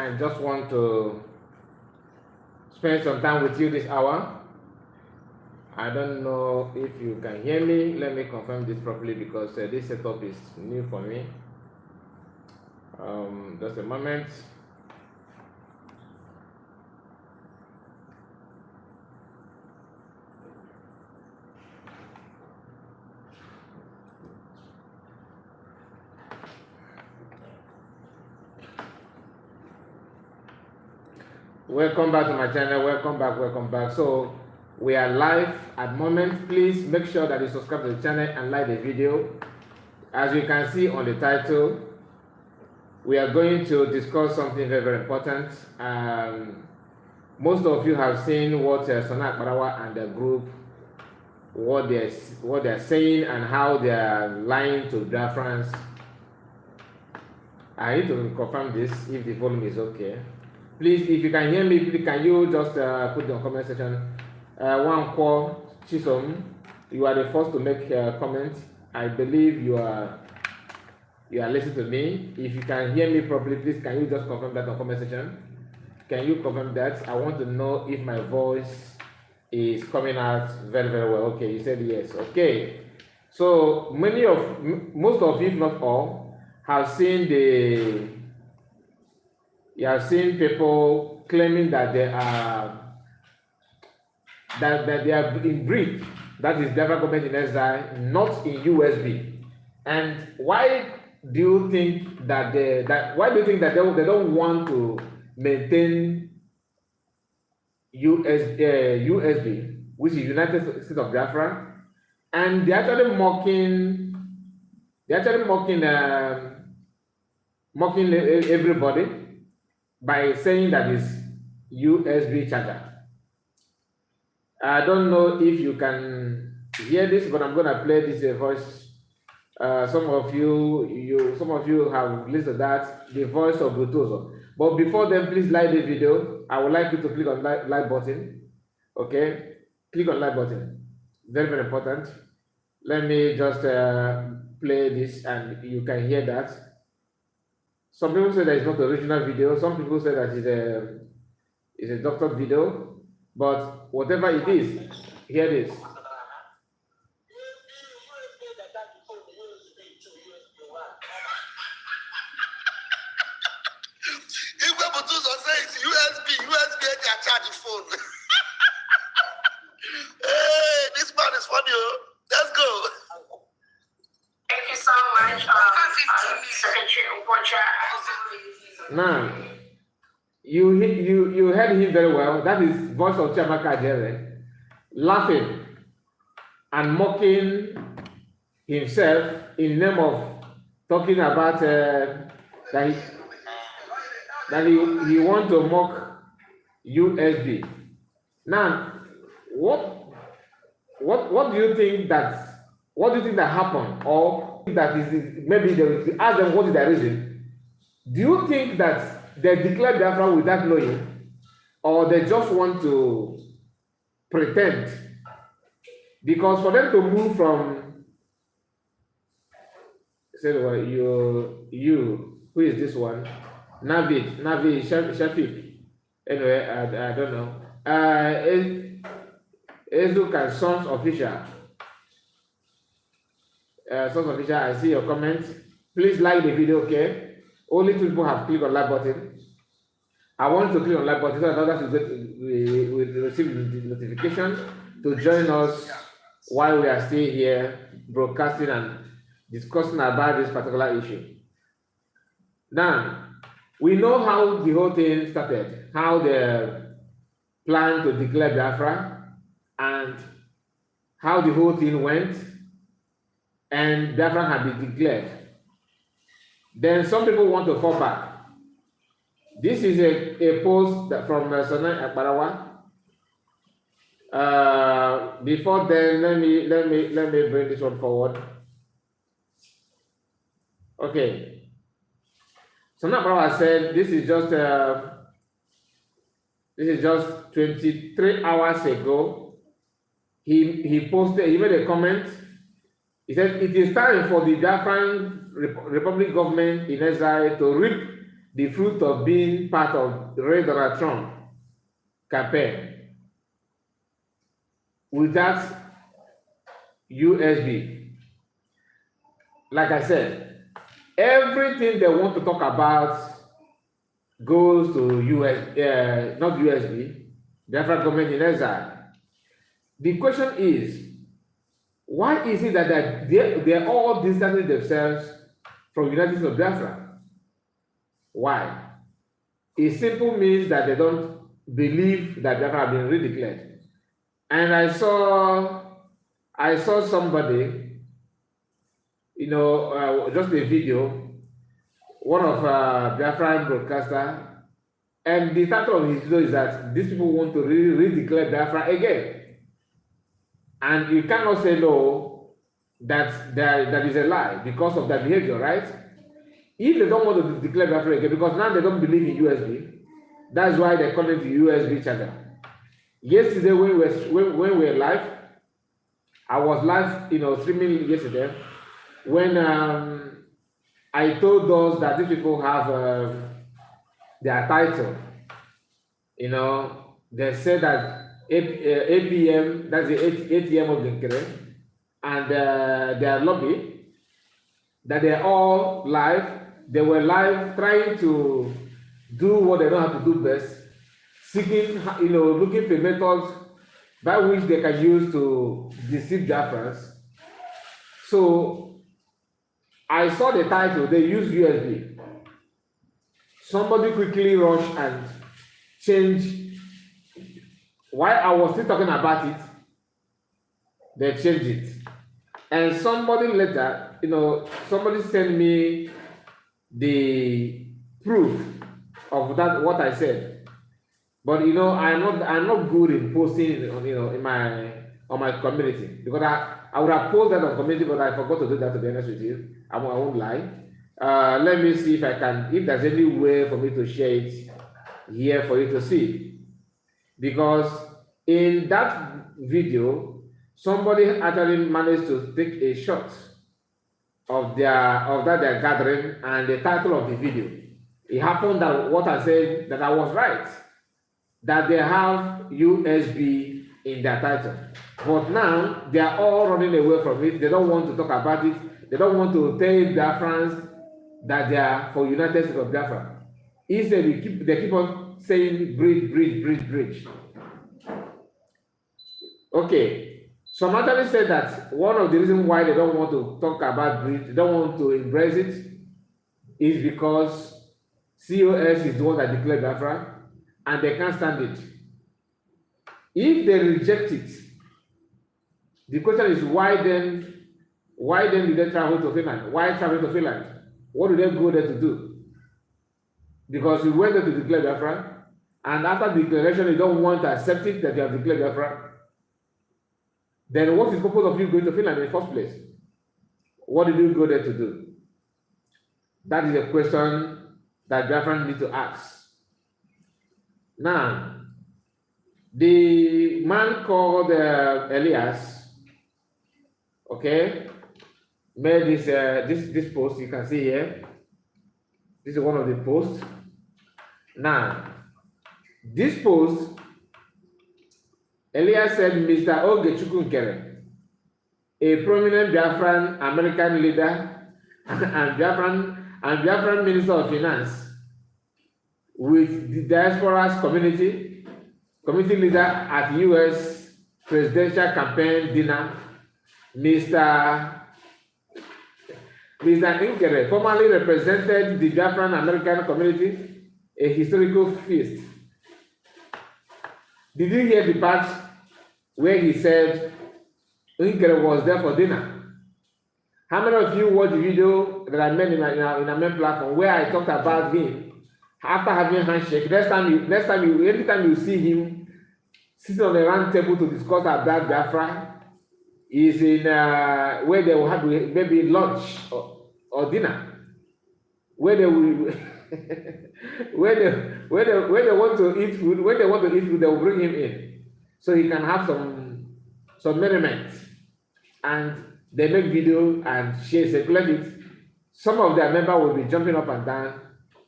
I just want to spend some time with you this hour. I don't know if you can hear me. Let me confirm this properly because this setup is new for me. Just a moment. Welcome back to my channel. Welcome back. So we are live at the moment. Please make sure that you subscribe to the channel and like the video. As you can see on the title, we are going to discuss something very, very important. Most of you have seen what Sana Akbarawa and the group, what they're saying and how they are lying to Biafrans. I need to confirm this if the volume is okay. Please, if you can hear me, please, can you just put in the comment section. One call, Chisom, you are the first to make a comment. I believe you are listening to me. If you can hear me properly, please, can you just confirm that in the comment section? Can you confirm that? I want to know if my voice is coming out very, very well. Okay, you said yes. Okay. So most of you, if not all, have seen you have seen people claiming that they are in breach. That is Biafran government in exile, not in USB. And why do you think that they don't want to maintain USB, which is United States of Biafra, and they're actually mocking everybody by saying that it's USB charger. I don't know if you can hear this, but I'm gonna play this voice. Some of you have listened to that, the voice of Bluetooth. But before then, please like the video. I would like you to click on like button. Okay, click on like button. Very, very important. Let me just play this, and you can hear that. Some people say that it's not the original video. Some people say that it's a doctored video. But whatever it is, hear this. If Bluetooth say it's USB can charge the phone. Hey, this man is funny. Let's go. Thank you so much, Secretary. Now, you heard him very well. That is voice of Chiamaka Jere, laughing and mocking himself in name of talking about that he want to mock USB. Now, what do you think that happened, or that is maybe they will ask them what is the reason? Do you think that they declare Biafra without knowing, or they just want to pretend? Because for them to move from, say, well, you who is this one? Navi Shafiq. Anyway, I don't know. Ezuk and Sons Official. Sons Official, I see your comments. Please like the video, okay? Only 2 people have clicked on like button. I want to click on like button so that others will receive the notification to join us while we are still here broadcasting and discussing about this particular issue. Now, we know how the whole thing started, how they planned to declare Biafra, and how the whole thing went, and Biafra had been declared. Then some people want to fall back. This is a post from Sana Akbarawa. Before then, let me bring this one forward. Okay. Sana Akbarawa said this is just 23 hours ago. He posted. He made a comment. He said it is time for the Biafran Republic government in exile to reap the fruit of being part of Donald Trump campaign without USB. Like I said, everything they want to talk about goes to not USB, Biafra government in exile. The question is, why is it that they're all distancing themselves from United States of Biafra? Why? It simply means that they don't believe that Biafra have been redeclared. And I saw somebody, just a video, one of Biafran broadcaster, and the title of his video is that these people want to redeclare Biafra again. And you cannot say no, that is a lie because of their behavior, right? If they don't want to declare Biafra again, because now they don't believe in USB, that's why they call it the USB charger. Yesterday, when we were live, I was live, streaming yesterday, when I told us that these people have their title. They said that 8 p.m., that's the ATM of Nkere, and their lobby, that they're all live. They were live trying to do what they know how to do best, seeking, looking for methods by which they can use to deceive Biafrans. So I saw the title, they use USB. Somebody quickly rushed and changed. While I was still talking about it, they changed it. And somebody later, somebody sent me the proof of that, what I said. But I'm not good in posting on my community, because I would have posted that on community, but I forgot to do that, to be honest with you. I won't lie. Let me see if there's any way for me to share it here for you to see. Because in that video, somebody actually managed to take a shot of their gathering and the title of the video. It happened that what I said, that I was right, that they have USB in their title. But now they are all running away from it. They don't want to talk about it. They don't want to tell Biafrans that they are for United States of Biafra. Instead, they keep on saying bridge. Okay, some actually said that one of the reasons why they don't want to talk about bridge, they don't want to embrace it, is because COS is the one that declared Biafra, and they can't stand it. If they reject it, the question is why then did they travel to Finland? Why travel to Finland? What do they go there to do? Because we went there to declare Biafra, and after the declaration, you don't want to accept it that you have declared Biafra. Then what is the purpose of you going to Finland in the first place? What did you go there to do? That is a question that Biafrans need to ask. Now, the man called Elias, okay, made this post. You can see here. This is one of the posts. Now, this post, Elias said, Mr. Nkere, a prominent Biafran American leader and Biafran Minister of Finance, with the diaspora's community leader at U.S. presidential campaign dinner, Mr. Nkere formerly represented the Biafran American community, a historical feast. Did you hear the part where he said Nkere was there for dinner? How many of you watched the video that I made in a main platform where I talked about him after having a handshake? Anytime you see him sitting on a round table to discuss about Biafra, is in where they will have maybe lunch or dinner, where they will where they want to eat food. When they want to eat food, they will bring him in so he can have some merriment, and they make video and share, circulate it. Some of their members will be jumping up and down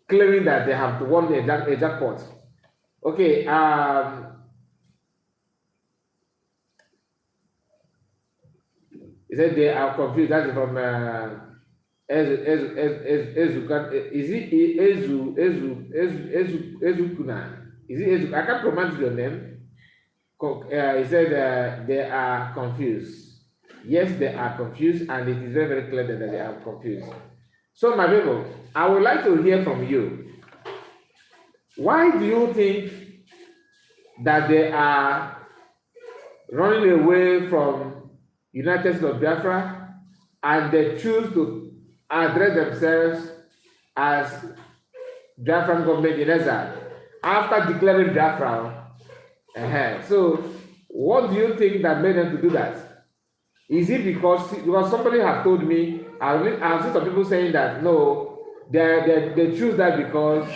claiming that they have won a jackpot. Okay, he said they are confused. That is from Ezukan. Is it Ezukuna? Is it Ezu? I can't pronounce your name. He said they are confused. Yes, they are confused, and it is very, very clear that they are confused. So, my people, I would like to hear from you. Why do you think that they are running away from United States of Biafra and they choose to address themselves as Biafran government in exile after declaring Biafra? So, what do you think that made them to do that? Is it because somebody have told me, I've seen some people saying that no, they choose that because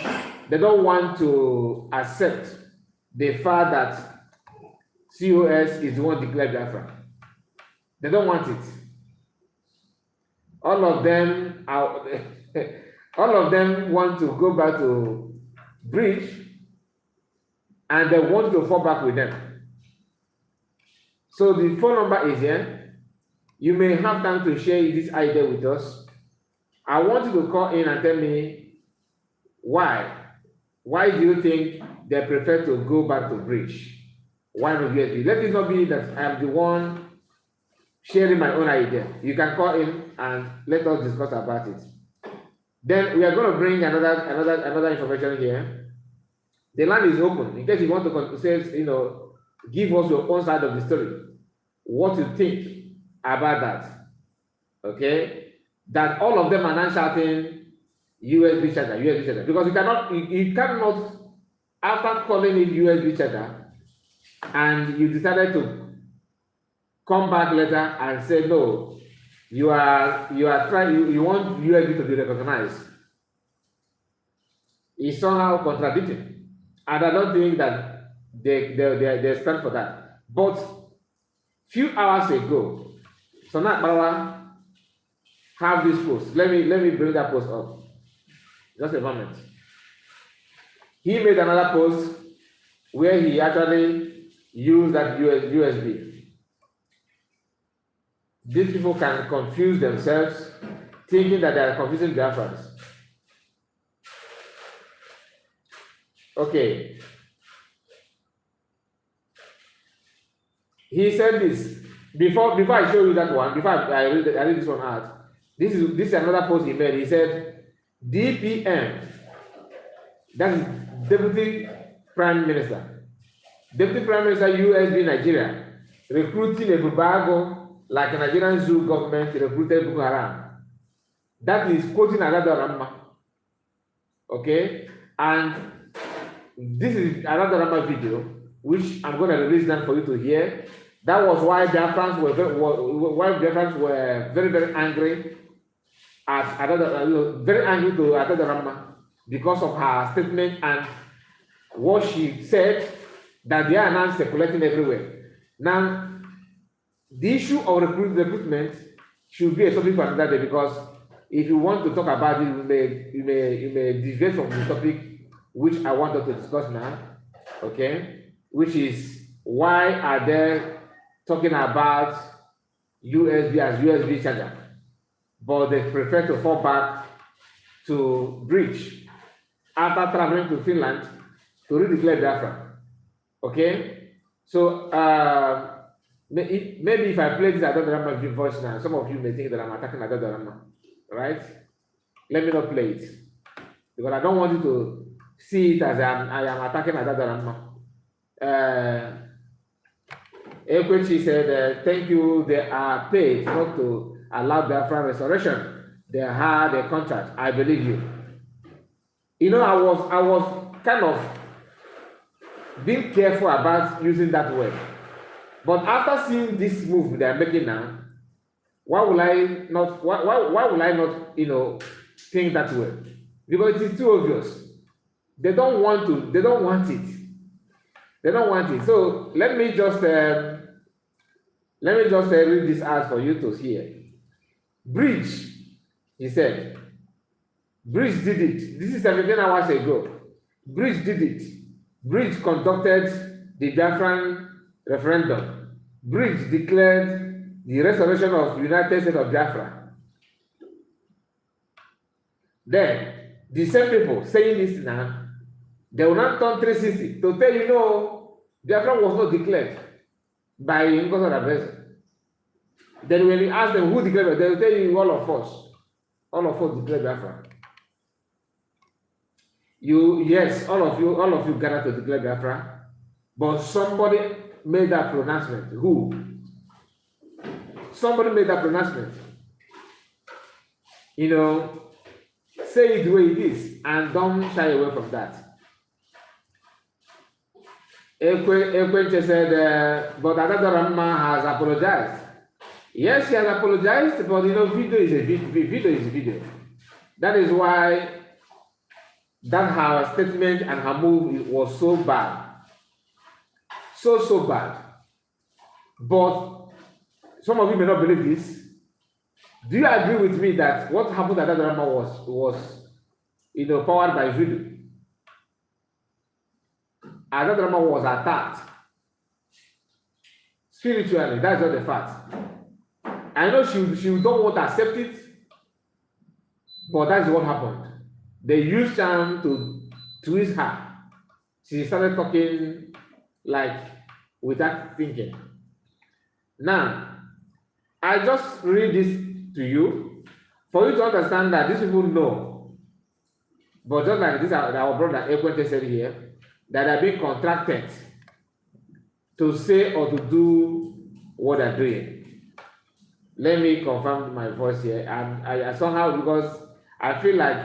they don't want to accept the fact that COS is the one declared Biafra. They don't want it. All of them are, all of them want to go back to Bridge, and they want to fall back with them. So the phone number is here. You may have time to share this idea with us. I want you to call in and tell me why. Why do you think they prefer to go back to Bridge? Why not USB? Let it not be that I am the one sharing my own idea. You can call in and let us discuss about it. Then we are going to bring another information here. The line is open in case you want to say, give us your own side of the story. What you think about that? Okay, that all of them are now shouting USB cheddar, because you cannot after calling it USB cheddar and you decided to come back later and say no, you want USB to be recognized. It's somehow contradicting, and I don't think that they stand for that. But few hours ago, Sonat Bawa have this post. Let me bring that post up. Just a moment. He made another post where he actually used that USB. These people can confuse themselves, thinking that they are confusing Biafrans. Okay. He said this before I show you that one. Before I read this one out. This is another post he made. He said, DPM, that is Deputy Prime Minister. Deputy Prime Minister USB Nigeria recruiting a Bubago like a Nigerian zoo government recruited Boko Haram. That is quoting another Rama. Okay, and this is another Rama video which I'm going to release now for you to hear. That was why Biafrans were very, very angry at very angry to Adada Rama because of her statement and what she said that they are now circulating everywhere. Now, the issue of recruitment should be a topic for another day, because if you want to talk about it, you may deviate from the topic which I wanted to discuss now. Okay, which is why are they talking about USB as USB charger, but they prefer to fall back to Bridge after traveling to Finland to redeclare Biafra. Okay, so maybe if I play this Adodorama voice now, some of you may think that I'm attacking Adodorama, right? Let me not play it, because I don't want you to see it as I am attacking Adodorama. Ekwechi said, thank you, they are paid not to allow Biafra restoration. They had a contract. I believe you. I was kind of being careful about using that word. But after seeing this move they are making now, why will I not think that way? Because it is too obvious. They don't want it. They don't want it. So let me just read this out for you to hear. Bridge, he said, Bridge did it. This is 17 hours ago. Bridge did it. Bridge conducted the Biafran referendum. Bridge declared the restoration of United States of Biafra. Then, the same people saying this now, they will not turn 360 to tell you, no, Biafra was not declared by Nkere. Then when you ask them who declared it, they will tell you all of us. All of us declared Biafra. Yes, all of you gathered to declare Biafra, but somebody made that pronouncement. Who? Somebody made that pronouncement. You know, say it the way it is and don't shy away from that. Ekwenche said, but Adadarama has apologized. Yes, he has apologized, but you know, video is video. That is why that her statement and her move was so bad. So bad. But some of you may not believe this. Do you agree with me that what happened at that drama was powered by video? That drama was attacked spiritually. That's not the fact. I know she don't want to accept it, but that's what happened. They used charm to twist her. She started talking like without thinking. Now, I just read this to you for you to understand that these people know. But just like this, our brother Nkere said here, that they're being contracted to say or to do what they're doing. Let me confirm my voice here. And I somehow, because I feel like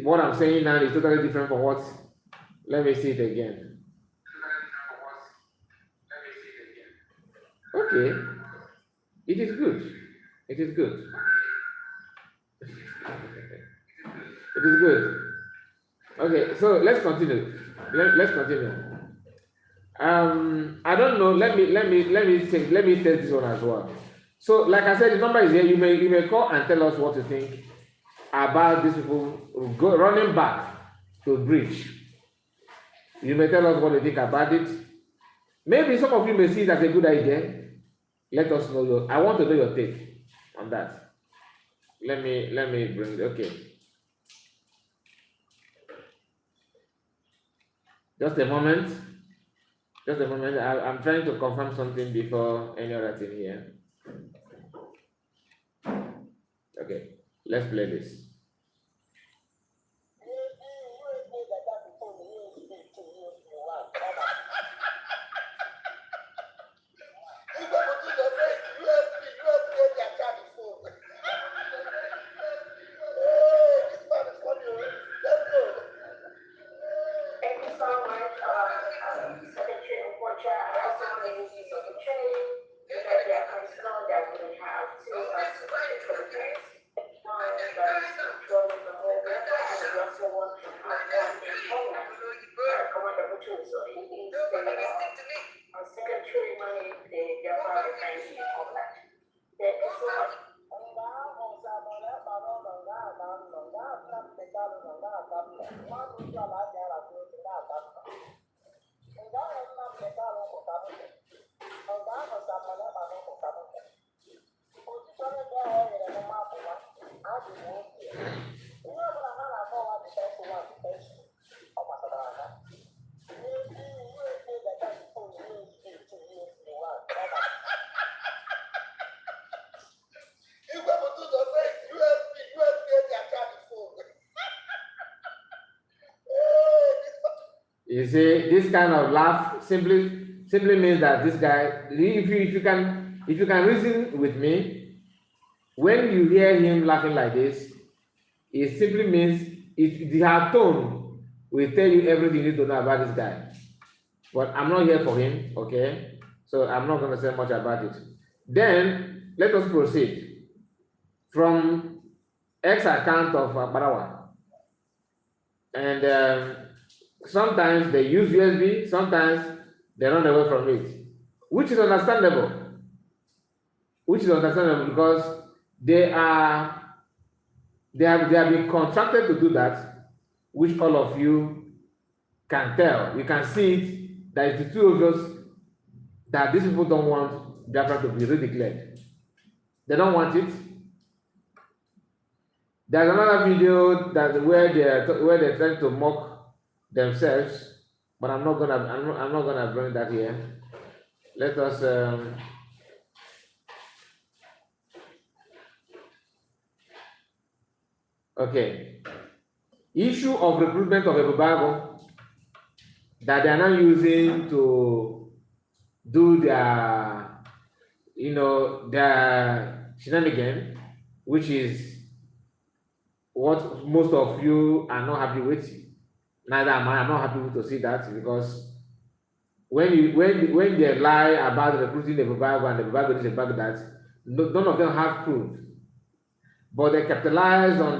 what I'm saying now is totally different from what. Let me see it again. Okay. It is good. It is good. It is good. Okay, so let's continue. Let's continue. I don't know. Let me test this one as well. So, like I said, the number is here. You may call and tell us what you think about these people running back to bridge. You may tell us what you think about it. Maybe some of you may see it as a good idea. Let us know I want to know your take on that. Let me bring it. Okay. Just a moment. I'm trying to confirm something before any other thing here. Okay, let's play this. You see, this kind of laugh simply means that this guy, if you can reason with me, when you hear him laughing like this, it simply means her tone will tell you everything you need to know about this guy. But I'm not here for him, okay? So I'm not going to say much about it. Then let us proceed from X account of Barawa. And sometimes they use USB, sometimes they run away from it, which is understandable. Because they they have been contracted to do that, which all of you can tell. You can see it that it's the two of us that these people don't want Biafra to be redeclared. They don't want it. There's another video that where they're trying to mock themselves, but I'm not gonna bring that here. Let us okay. Issue of recruitment of a Bible that they are now using to do their their shenanigan, which is what most of you are not happy with. Neither am I. I'm not happy to see that, because when they lie about recruiting the Bible and the Bible is about that, none of them have proof. But they capitalize on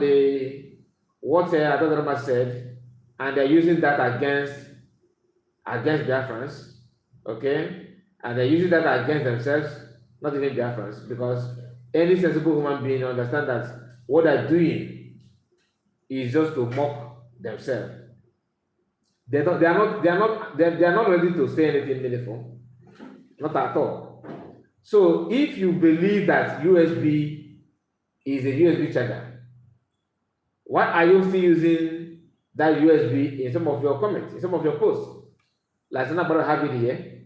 what Adonai said, and they're using that against Biafrans, okay? And they're using that against themselves, not even Biafrans, because any sensible human being understand that what they're doing is just to mock themselves. They are not ready to say anything meaningful, not at all. So if you believe that USB is a USB charger, why are you still using that USB in some of your comments, in some of your posts? Like somebody have it here.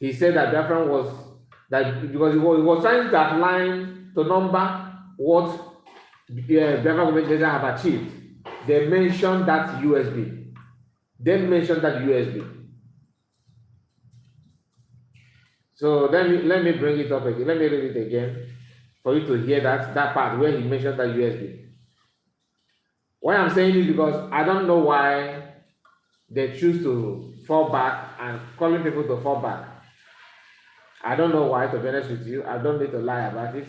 He said that Biafran was that because he was trying to outline to number what Biafran government have achieved. They mentioned that USB. They mentioned that USB. So let me bring it up again. Let me read it again for you to hear that part where he mentioned that USB. Why I'm saying it because I don't know why they choose to fall back and calling people to fall back. I don't know why, to be honest with you. I don't need to lie about it.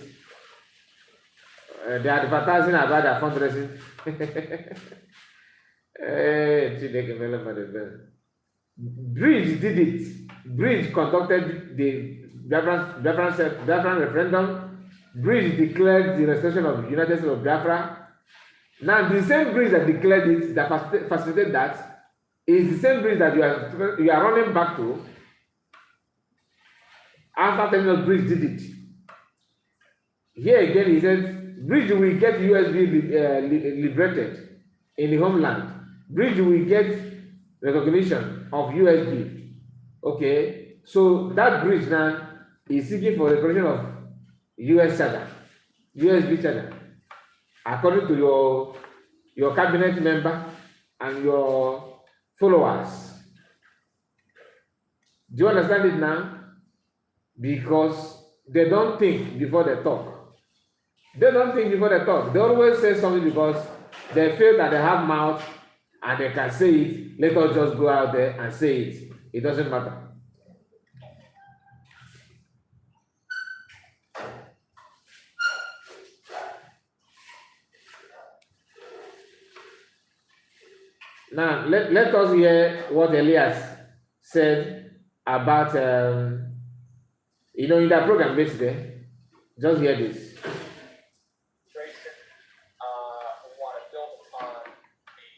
They're advertising about their fundraising. Bridge did it. Bridge conducted the Biafran referendum. Bridge declared the restoration of the United States of Biafra. Now, the same bridge that declared it, that facilitated that, is the same bridge that you are running back to after telling us Bridge did it. Here again, he said, Bridge will get USB liberated in the homeland. Bridge will get recognition of USB. Okay, so that bridge now is seeking for recognition of US charger, USB charger, according to your cabinet member and your followers. Do you understand it now? Because they don't think before they talk. They don't think before they talk. They always say something because they feel that they have mouth and they can say it. Let us just go out there and say it. It doesn't matter. Now, let us hear what Elias said about, in that program yesterday. Just hear this. We want to build upon the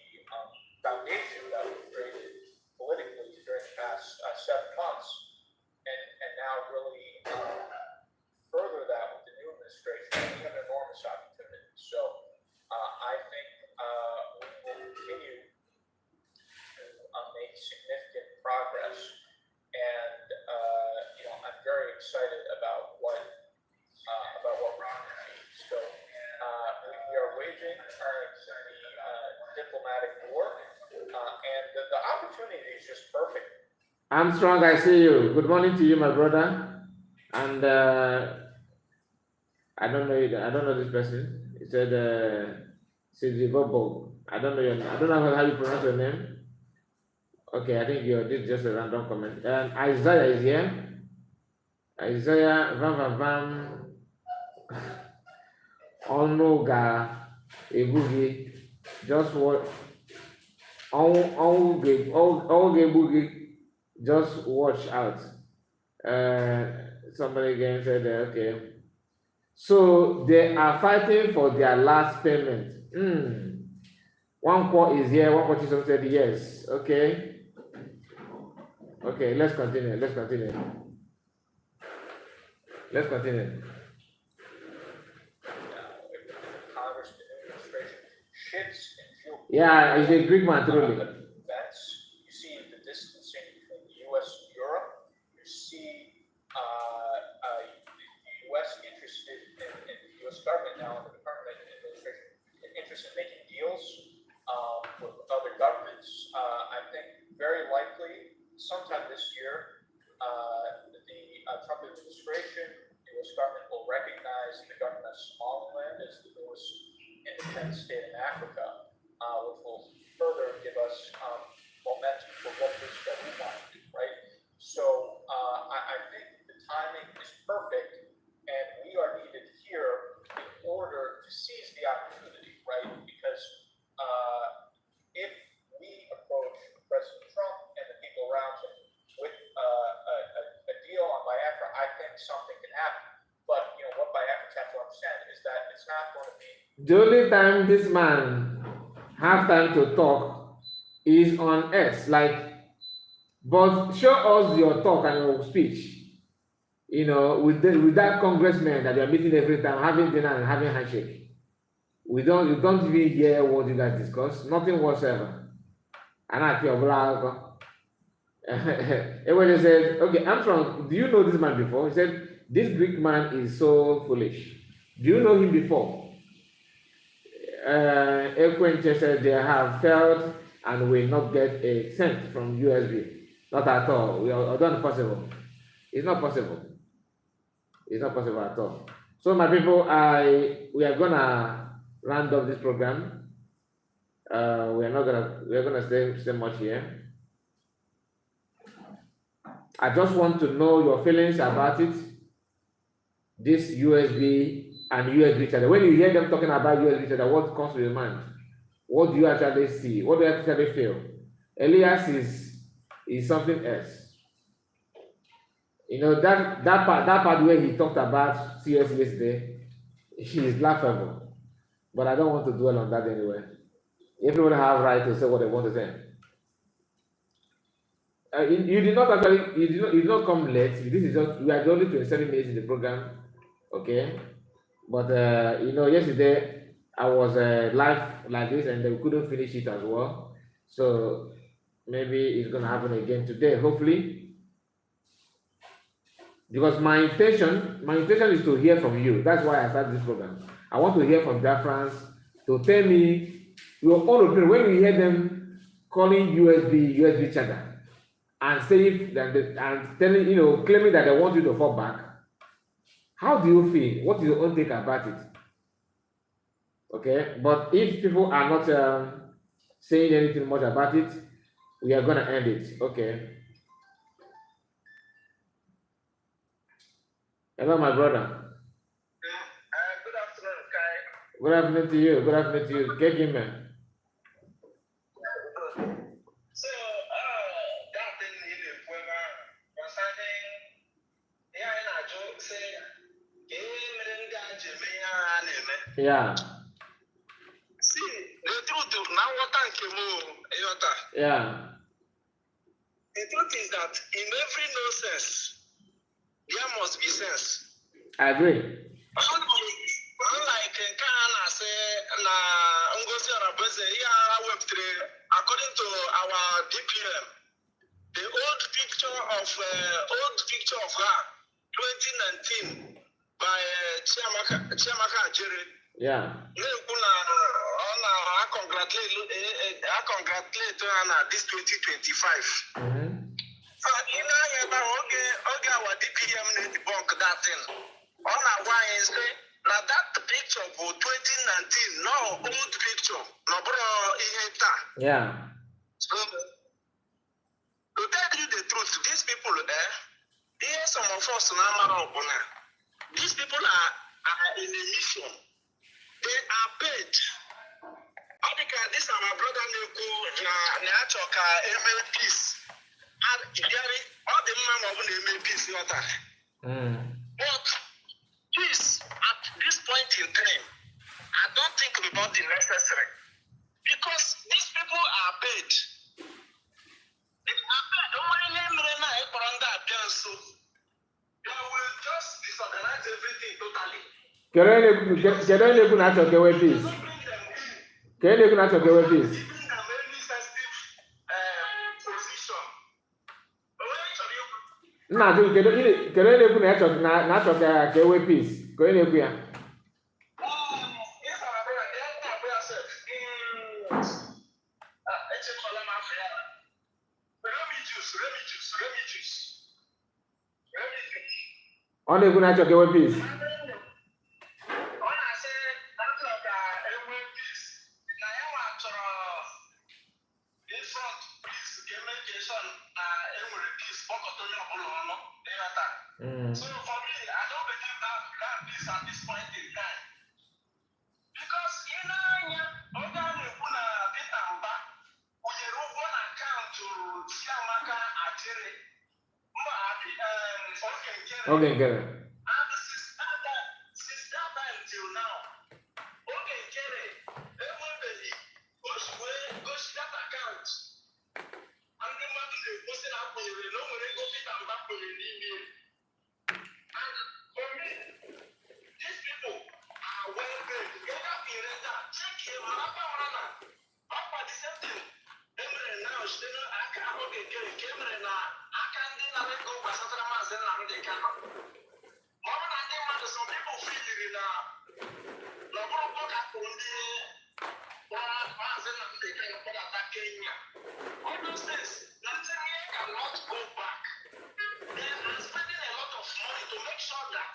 foundation that was created politically during the past 7 months, and now really further that with the new administration. We have an enormous opportunity. So I think we will continue to make significant progress, and I'm very excited about what Ron achieves. So we are waging the diplomatic war, and the opportunity is just perfect. Armstrong, I see you. Good morning to you, my brother. And I don't know this person. He said Sidney Bobo. I don't know how you pronounce your name. Okay, I think you did just a random comment. Isaiah is here. Isaiah Van Onoga Ebugi. Just what Boogie. Just watch out. Somebody again said okay. So they are fighting for their last payment. One quote is here, one quote is said yes. Okay. Okay, let's continue. Let's continue. Let's continue. Congress, the new administration shifts in geopolitical Yeah, it's a Greek man, truly. events. You see the distancing between the U.S. and Europe. You see the U.S. interested in the U.S. government now in the current administration interested in making deals with other governments. I think very likely sometime this year, the Trump administration, the U.S. government will recognize the government of Somaliland as the newest independent state in Africa, which will further give us momentum for what this that we want to do, right? So I think the timing is perfect, and we are needed here in order to seize the opportunity, right? Because if we approach President Trump and the people around him with a deal on Biafra, I think something can happen. But you know what Biafrans have to understand is that it's not going to be. The only time this man have time to talk is on X. But show us your talk and your speech. You know, with that congressman that they are meeting every time, having dinner and having handshake. You don't even hear what you guys discuss. Nothing whatsoever. And I feel everybody said, okay, I'm from, do you know this man before? He said, this Greek man is so foolish. Do you know him before? Nkere said they have failed and will not get a cent from USB. Not at all. We are done possible. It's not possible. It's not possible at all. So my people, we are gonna round up this program. We are gonna stay much here. I just want to know your feelings about it. This USB and USB charger. When you hear them talking about USB charger, what comes to your mind? What do you actually see? What do you actually feel? Elias is something else. You know that part where he talked about CS yesterday, he is laughable. But I don't want to dwell on that anyway. Everyone have right to say what they want to say. You did not come late. This is just we are only 27 minutes in the program, okay? But you know, yesterday I was live like this and we couldn't finish it as well. So maybe it's gonna happen again today, hopefully. Because my intention is to hear from you. That's why I started this program. I want to hear from Biafrans to tell me your own opinion when you hear them calling USB charger. And saying that and telling claiming that they want you to fall back. How do you feel? What is your own take about it? Okay, but if people are not saying anything much about it, we are gonna end it. Okay. Hello, my brother. Good afternoon, Kai. Good afternoon to you. Good afternoon to you. Get him, man. So, that thing in the poema concerning Yeah. see, the truth now what I came Yeah. the truth is that in every nonsense, there must be sense. I agree. Unlike Nkere say na Ngozi Arabeze, according to our DPM, the old picture of her 2019 by Chiamaka Ajere. Yeah. I congratulate her on this 2025. Our DPM need to debunk that thing. All I want is now that picture for 2019, no old picture, no bro. Yeah. So to tell you the truth, these people here some of us now, these people are in a mission. They are paid. This is our brother Neko Nachoka ML Peace. And all the man of the ML Peace. But Please, at this point in time, I don't think about the necessary. Because these people are paid. They are paid. So they will just disorganize everything totally. Kedu onye na-ekwu na achọ ka enwe peace? Don't bring them in. Kedu onye na-ekwu na achọ ka enwe peace? Giving them any sensitive position. But when you tell you, Nna ajụ kedu onye na-ekwu na achọ ka enwe peace? Ka onye na-ekwu ya? yes, our brother, they are brother said, Ọ na-ekwu na achọ ka enwe peace. So for me, I don't believe that peace at this point in time. Because in Okay, Nkere. And since that time till now, Nkere, everybody goes to that account. And the money is posting up with you, no one go fit and back with you. And for me, these people are well paid. They have been read that. Check him, Papa, the same thing. Now, I can't hold a camera now. I can't go by Satan Mass and I'm the camera. More than they want some people feel it now. The whole book up on the Mass and I'm the camera for that Kenya. All those things, Nigeria cannot go back. They are spending a lot of money to make sure that.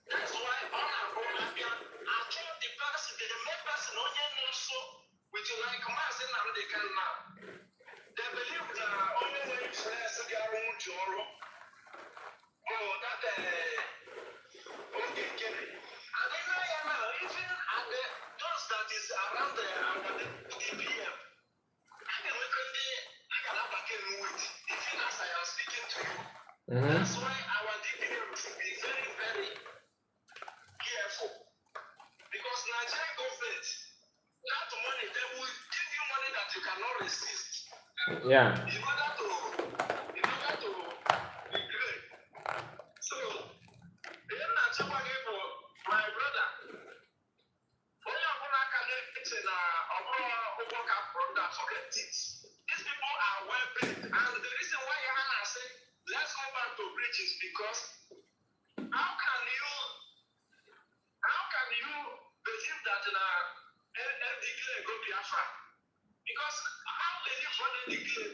That's why all our Bolivia are told the person, the main person, also with like Mass and I'm the camera. They believe that only way to say their own tomorrow. Oh, that Nkere. And then even at those that is around the DPM, I can look at I can have a game with, even as I am speaking to you. That's why our DPM should be very, very careful. Because Nigerian government, that money, they will give you money that you cannot resist. Yeah. In order to degrade. So, then I tell my brother, when you're going to connect in a product, forget it. These people are well paid. And the reason why Hannah said, let's go back to bridges because how can you believe that in a declare go Biafra? Because how can you run a declare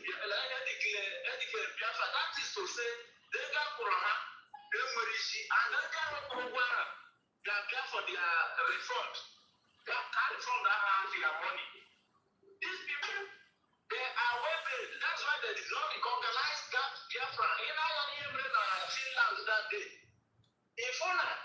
Biafra? That is to say, they got Kurama, they were Rishi, and they got Kurama, they are there for their refund. They are carried from that hand their money. These people, they are well paid. That's why they did not recognize that Biafra. In Finland that day. In Finland,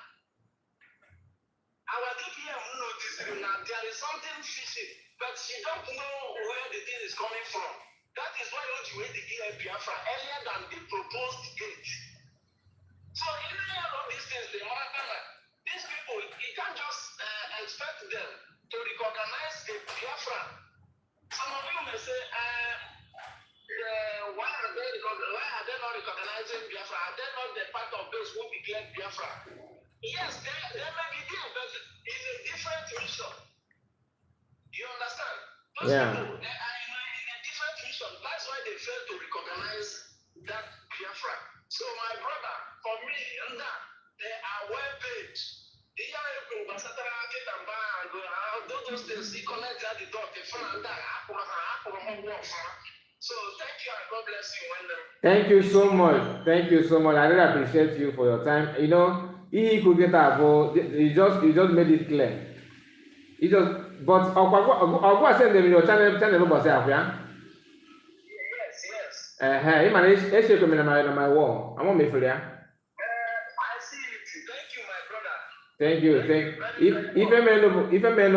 our DPM noticed that there is something fishy, but she don't know where the thing is coming from. That is why don't you wait the Biafra earlier than the proposed date. So in all of these things, these people, you can't just expect them to recognize the Biafra. Some of you may say, why are they not recognizing Biafra? Are they not the part of those who declared Biafra? Yes, they may be there, but in a different mission. You understand? Those people, they are in a different mission. That's why they fail to recognize that Biafra. So my brother, for me, they are well paid. Those things, he connects at the door, the front and that. So thank you and God bless you. Thank you so much. Thank you so much. I really appreciate you for your time. You know, he could get a you just made it clear. He just but I'll go send them your channel about self, yeah? Yes. He managed to come in my wall. I won't be for you. I see it. Thank you, my brother. Thank you. If a man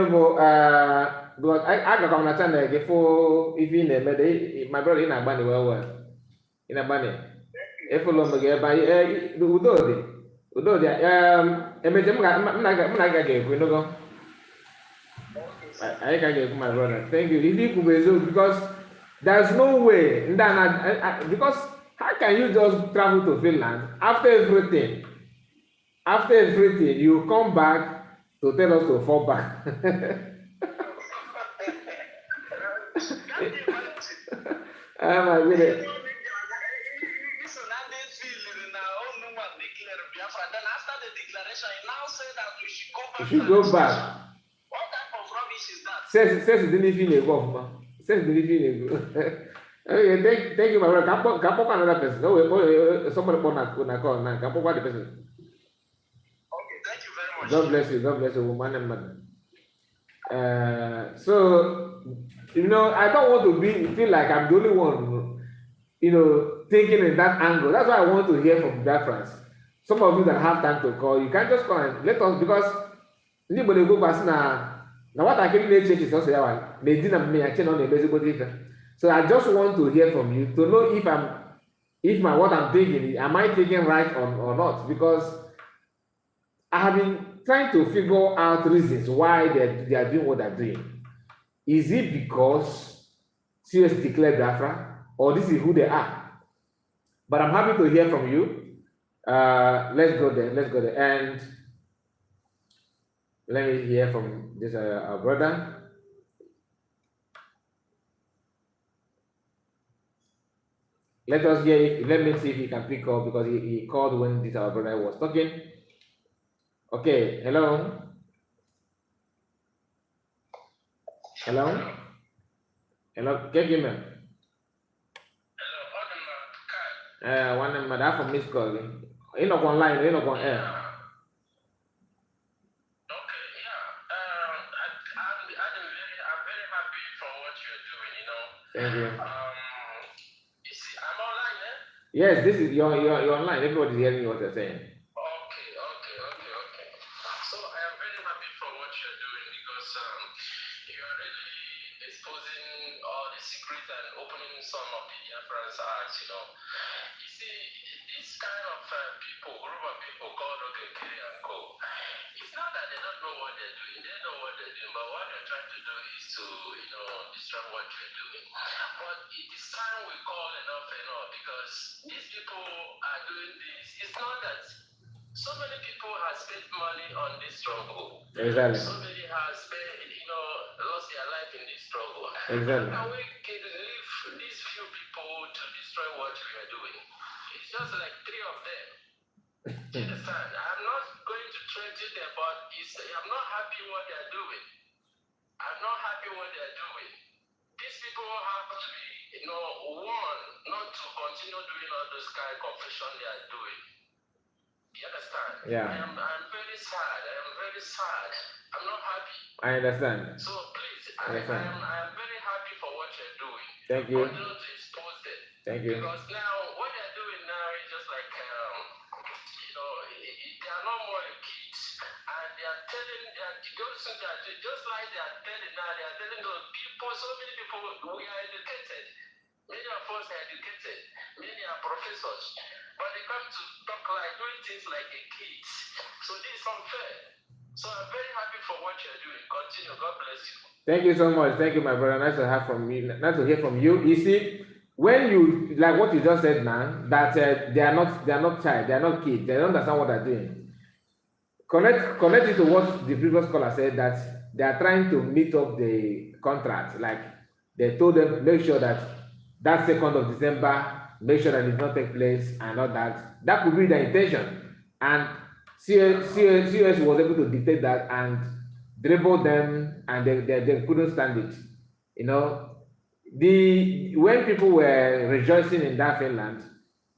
because I got on a channel before if in the my brother in a bunny well in a bunny. If you look by Udodi, Udo dia emeje m ga ga-ekwu no go. I can get my brother. Thank you. If you could because there's no way because how can you just travel to Finland after everything? After everything, you come back to tell us to fall back. Oh my goodness. Then after the declaration, he now said that we should go back. You should go back. What type of rubbish is that? Says it didn't feel a go. Says it didn't feel a go. Okay, thank you, my brother. Can pop another person. No, somebody put na call now. Can pop the person. Okay, thank you very much. God bless you. God bless you, woman and mother. So I don't want to feel like I'm the only one, thinking in that angle. That's why I want to hear from Biafrans. Some of you that have time to call, you can't just call and let us, because anybody go past now what I can make is also that they didn't me I on the basic. So I just want to hear from you to know if what I'm thinking, am I thinking right or not? Because I have been trying to figure out reasons why they are doing what they're doing. Is it because CS declared Biafra, or this is who they are? But I'm happy to hear from you. Let's go there. And let me hear from this our brother. Let me see if he can pick up, because he called when this our brother was talking. Okay, hello. Get him. Hello, One man from Miss Call. You're not online, you're not on air. okay, yeah. I'm very happy for what you're doing, Thank you. You see, I'm online, eh? Yes, this is you're online. Everybody's hearing what you're saying. Okay. So I am very happy for what you're doing, because you are really exposing all the secrets and opening some of the Biafrans' eyes, You see, this kind of group of people called Nkere and Co. It's not that they don't know what they're doing. They know what they're doing, but what they're trying to do is to, disrupt what you're doing. But it is time we call enough, because these people are doing this. It's not that so many people have spent money on this struggle. Exactly. So many have spent, lost their life in this struggle. Exactly. How can we leave these few people to destroy what we are doing? It's just like three of them. Do you understand? I'm not going to threaten them, but I'm not happy what they're doing. These people have to be, warned not to continue doing all those kind of confession they are doing. You understand? Yeah. I'm very sad. I'm not happy. I understand. So please, I am very happy for what you're doing. Thank you. Continue to expose them. Thank you. Because now, what they're doing now is just like, they are no more kids. And they are telling, just like they are telling now, they are telling those people, so many people, we are educated. Many of us are educated. Many are professors. But they come to talk like, doing things like a kid. So this is unfair. So I'm very happy for what you're doing. Continue. God bless you. Thank you so much. Thank you, my brother. Nice to hear from you. You see, when you like what you just said now, that they are not child, they are not kids, they don't understand what they're doing. Connect it to what the previous caller said, that they are trying to meet up the contract. Like they told them, make sure that 2nd of December, make sure that it not take place and all that. That could be the intention. And CS was able to detect that and dribble them, and they couldn't stand it. When people were rejoicing in that Finland,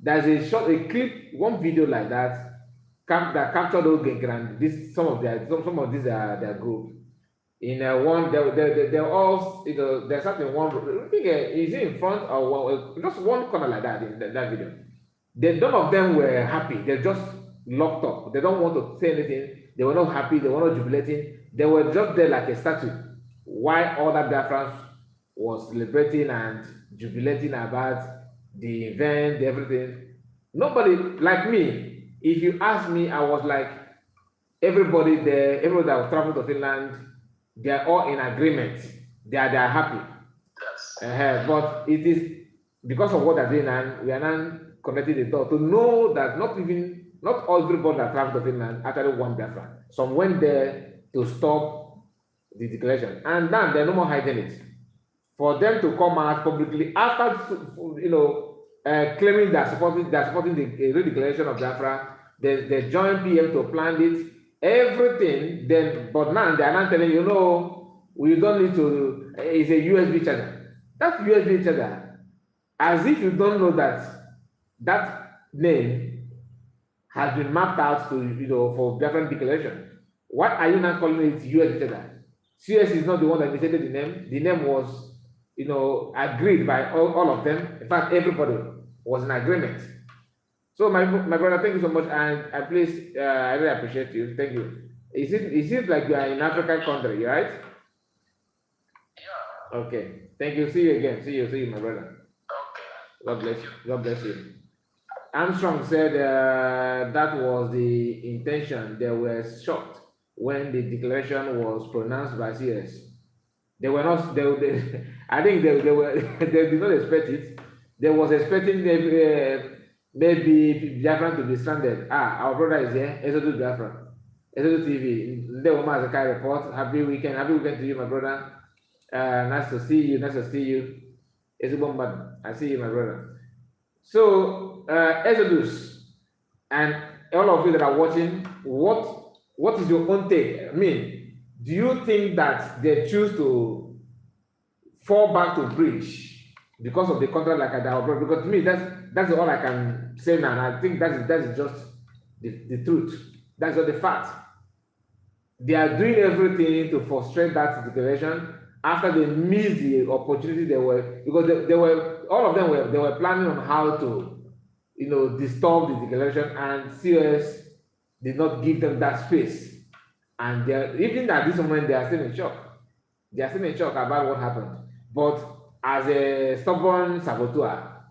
there's a clip, one video like that captured those Nkere, some of these are their group. In one, they're all, there's something one. I think is it in front or just one corner like that in that video. None of them were happy. They're just locked up. They don't want to say anything. They were not happy. They were not jubilating. They were just there like a statue. While other Biafrans was celebrating and jubilating about the event, everything. Nobody like me. if you ask me, I was like, everybody there, everybody that traveled to Finland, they are all in agreement. They are happy. Yes. But it is because of what they're doing, and we are now connecting the thought to know that not everybody that traveled to Finland actually want Biafra. Some went there to stop the declaration, and now they're no more hiding it. For them to come out publicly after claiming they're supporting the redeclaration of Biafra, they join PM to plan it, everything. Then, but now they are not telling you, no, we don't need to. It's a USB charger. That USB charger, as if you don't know that name has been mapped out to for Biafran declaration. What are you not calling it USB charger? CS is not the one that initiated the name. The name was agreed by all of them. In fact, everybody was in agreement. So my brother, thank you so much, and I really appreciate you. Thank you. It seems like you are in African country, right? Yeah. Okay. Thank you. See you again. See you, my brother. Okay. God bless you. God bless you. Armstrong said that was the intention. They were shocked when the declaration was pronounced by CS. They were not. I think they were. They did not expect it. They was expecting maybe Biafran to be stranded. Our brother is here. Ezodu Biafran. Ezodu TV. The woman has a kind report. Happy weekend. Happy weekend to you, my brother. Nice to see you. Nice to see you. Ezubomba. I see you, my brother. So, Exodus, and all of you that are watching, what is your own take? I mean, do you think that they choose to fall back to bridge because of the contract like that? Because to me, that's all I can say now. And I think that's just the truth. That's just the fact. They are doing everything to frustrate that declaration after they missed the opportunity because they were all of them were planning on how to disturb the declaration, and CS did not give them that space, and even at this moment they are still in shock. They are still in shock about what happened, but as a stubborn saboteur,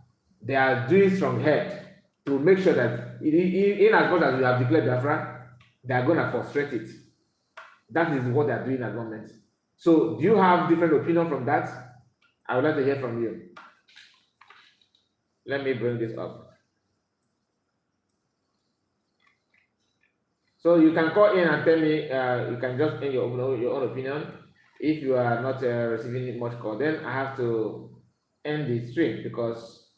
they are doing strong head to make sure that in as much as you have declared Biafra, they are going to frustrate it. That is what they are doing at the moment. So, do you have different opinion from that? I would like to hear from you. Let me bring this up. So you can call in and tell me. You can just end your own opinion. If you are not receiving much call, then I have to end the stream because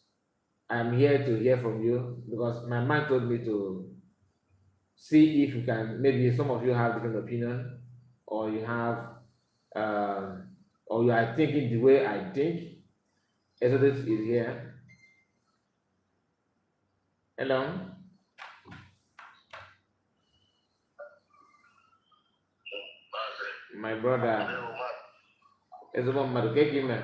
I'm here to hear from you. Because my mind told me to see if you can. Maybe some of you have different opinion, or you have. Or you are thinking the way I think. Exodus is here. Hello. My brother. Exodus Madukeki man.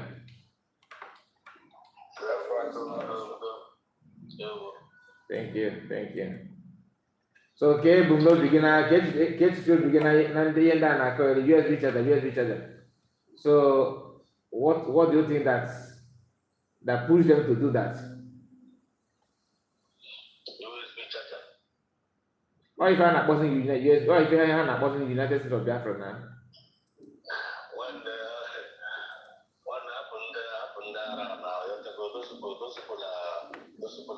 Thank you. So okay, Bumbo beginner, get still beginner, Nandi and Dana, USB each other. So what do you think that pushed them to do that? Why if I'm not bossing United? Why if I'm not bossing United States of Biafra now? What happened there now? You have to go. Those people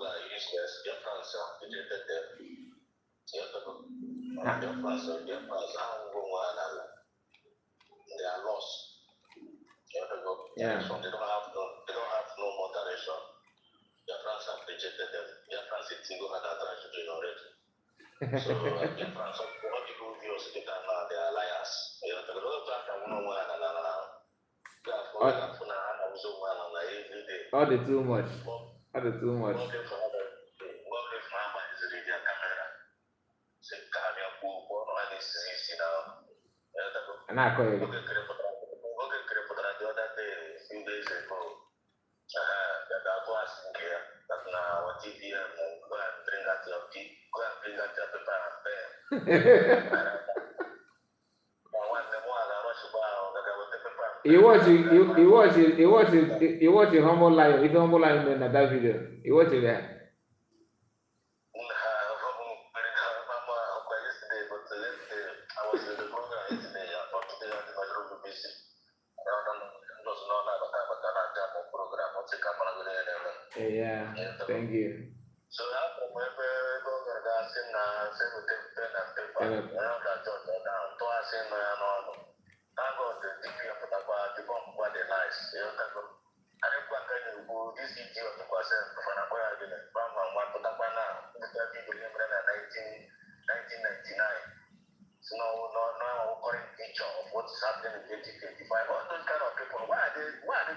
are useless. Biafrans rejected them. You have to go. Biafrans they are lost. You have to go. Yeah. So they don't have no moderation. Biafrans have rejected them. Biafrans is single handed tragedy already. So Biafrans, all people who sit down now, they are liars. You have to go. All the too much. And I call you. That was Nkere. That now what TV and go and bring out your tea. Go and bring out your paper and pen. You watch a humble lion. If humble lion in that video, you watch it there. Yeah, thank you. So after my go in with pen and paper, I have that jot down. To us in thank God the DP of the bomb what they nice. And if one can go this idiot to pass it for an acquire again, from one to Tapana, the 30 billion in 1999. So no current picture of what is happening in 2025. All those kind of people, why are they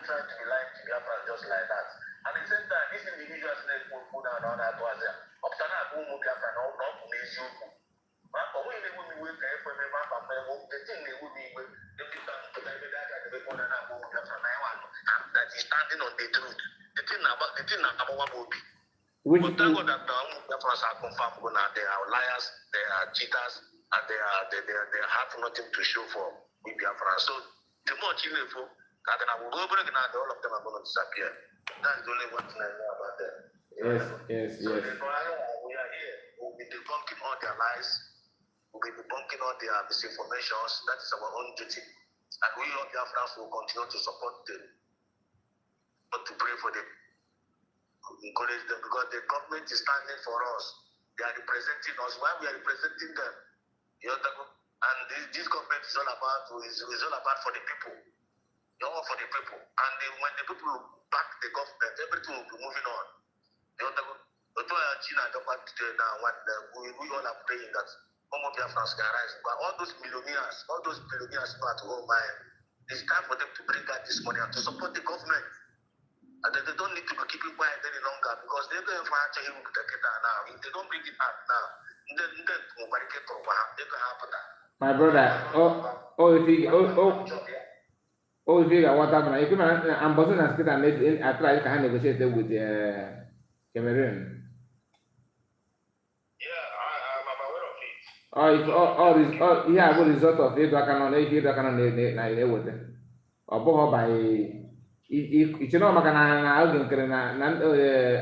trying to be lying to Biafra just like that? At the same time, these individuals need to put down on that was there. Up to now, who move Biafra now, not to make you. But when they will be with the thing they will be with, if you can put every day at the people that are moving Biafra now, that is standing on the truth. The thing about what will be. But thank God that Biafrans are confirmed, they are liars, they are cheaters. And they have nothing to show for Biafrans. So the more children, I will go over again, all of them are going to disappear. That's the only one thing I know about them. Yes. So we are here. We'll be debunking all their lies. We'll be debunking all their misinformations. That is our own duty. And we all Biafrans will continue to support them, but to pray for them, encourage them, because the government is standing for us. They are representing us. Why we are representing them? And this government is all about for the people. All for the people. And when the people back the government, everything will be moving on. China we all are praying that Homo Biafrans can rise. But all those billionaires know at home, it's time for them to bring out this money and to support the government. And they don't need to be keeping quiet any longer, because they're going to have to now. If they don't bring it out now, My brother, if you got what happened, you can ambassador and state and I try to negotiate with Cameroon. Yeah, I'm aware of it. What result of it? I cannot with it. Or by it's not na oge nkere na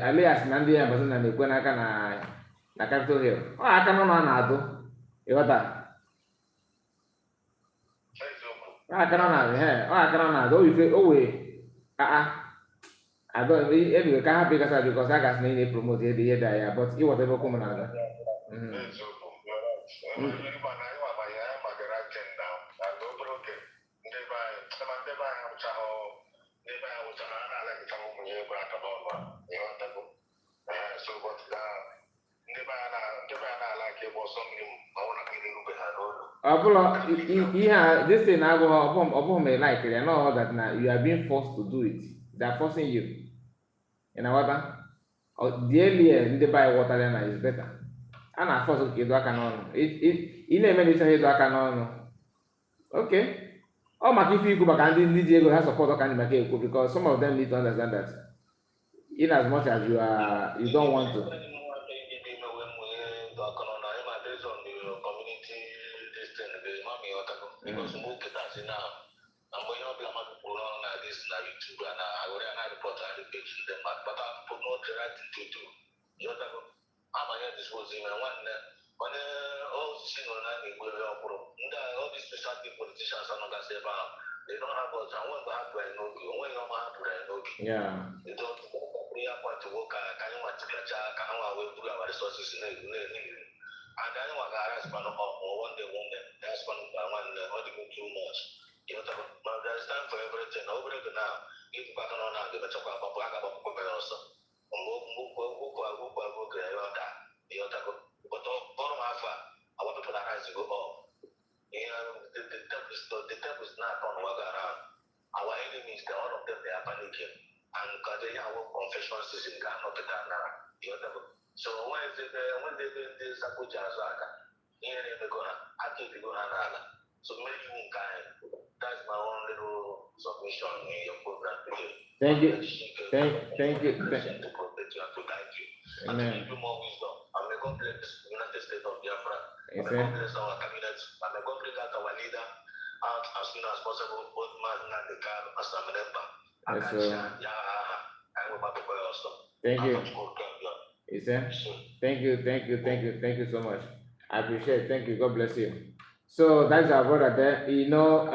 alias na ndị ambassador na-ekwe n'aka na Capitol Hill. Ọ aka nọ na-adụ ịghọta. Aka nọ na-adụ o wee adọ anyway ka hapụ ịgasa because a gasị na ị na-epromote ihe dị ya, but ịghọta ebe okwu m na-aga. This thing I go like I know that now you are being forced to do it. They are forcing you. You know what? The earlier in the buy water then is better. And I force you to can it never is a okay. Oh my, if you go back and DJ has support can make because some of them need to understand that in as much as you don't want to. Because most kids now, I'm going to be a man who run like this, like YouTube, and I already have report and the page them, but I promote the right thing to do. You know, I'm here disposing and when all single and all these special politicians are not going to say about they don't have us, and when they have to know you, when you have to know you, they don't want to work, can you want to catch a can we put our resources in and I know I got husband or one day the husband one or too much. You know, but there's time for everything. Over it now. If back on now, the better about also. But all my I want people that to go up. The devil is not on work around. Our enemies, all of them, they are panicking. And because they have confession season, not the now. You know, so when they do this, I put so maybe you can. That's my own little submission in your program today. Thank you. Thank you. To protect you and to guide you. And to give you more wisdom. And may God bless the United States of Biafra. And may God bless our cabinet. And may God bring out our leader out as soon as possible, both man and the car as a member. Thank you. Thank you so much. I appreciate it. Thank you. God bless you. So that's our brother there. You know,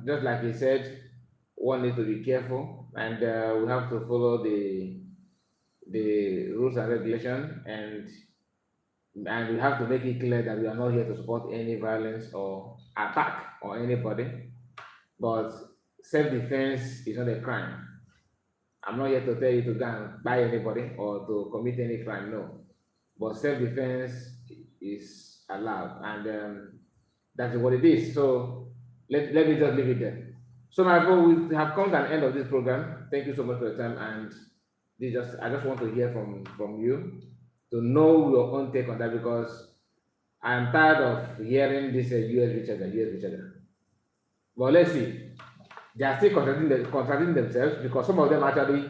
just like he said, one need to be careful, and we have to follow the the rules and regulation, and we have to make it clear that we are not here to support any violence or attack on anybody. But self-defense is not a crime. I'm not here to tell you to go and buy anybody or to commit any crime, no. But self-defense is allowed, and that's what it is. So let me just leave it there. So my people, we have come to an end of this program. Thank you so much for your time, and I just want to hear from you to know your own take on that, because I'm tired of hearing this US charger. But let's see. They are still contradicting themselves, because some of them actually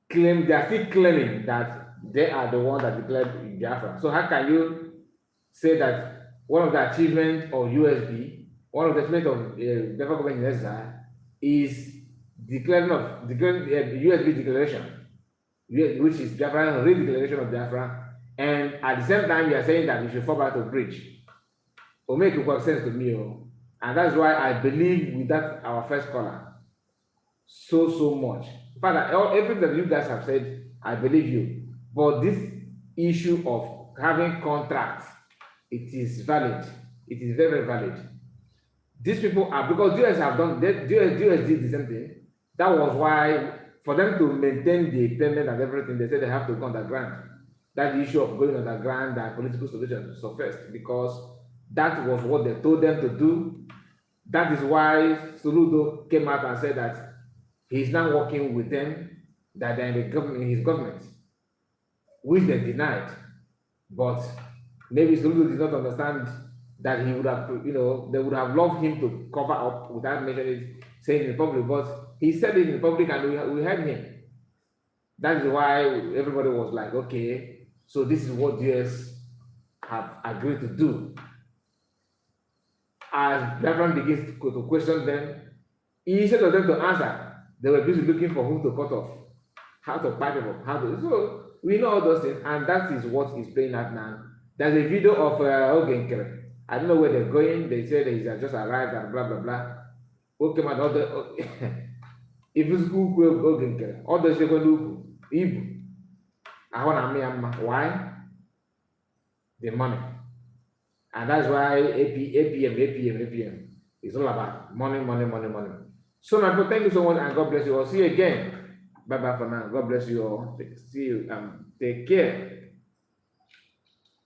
they are still claiming that they are the ones that declared Biafra. So how can you say that one of the achievements of USB, one of the achievements of the government in exile, is declaring USB declaration, which is Biafra re-declaration of Biafra, and at the same time you are saying that you should fall back to bridge? It make it sense to me, and that's why I believe with that our first caller so much. In fact, everything that you guys have said, I believe you. But this issue of having contracts, it is valid. It is very valid. These people are, because US have done, US did the same thing. That was why, for them to maintain the payment and everything, they said they have to go underground. That issue of going underground and political solutions surfaced, because that was what they told them to do. That is why Soludo came out and said that he's now working with them, that they're in his government, which they denied. But maybe Soludo did not understand that he would have, they would have loved him to cover up without mentioning it, saying it in public. But he said it in public, and we heard him. That is why everybody was like, okay, so this is what US have agreed to do. As Biafran begins to question them, instead of them to answer, they were busy looking for whom to cut off, how to pipe them up, so we know all those things, and that is what is playing out now. There's a video of Nkere. I don't know where they're going. They said he's just arrived and blah blah blah. Okay, man, all the if it's school Nkere, all the second Ibu. I want to why? The money. And that's why APM is all about money. So my people, thank you so much, and God bless you all. See you again. Bye bye for now. God bless you all. See you. Take care.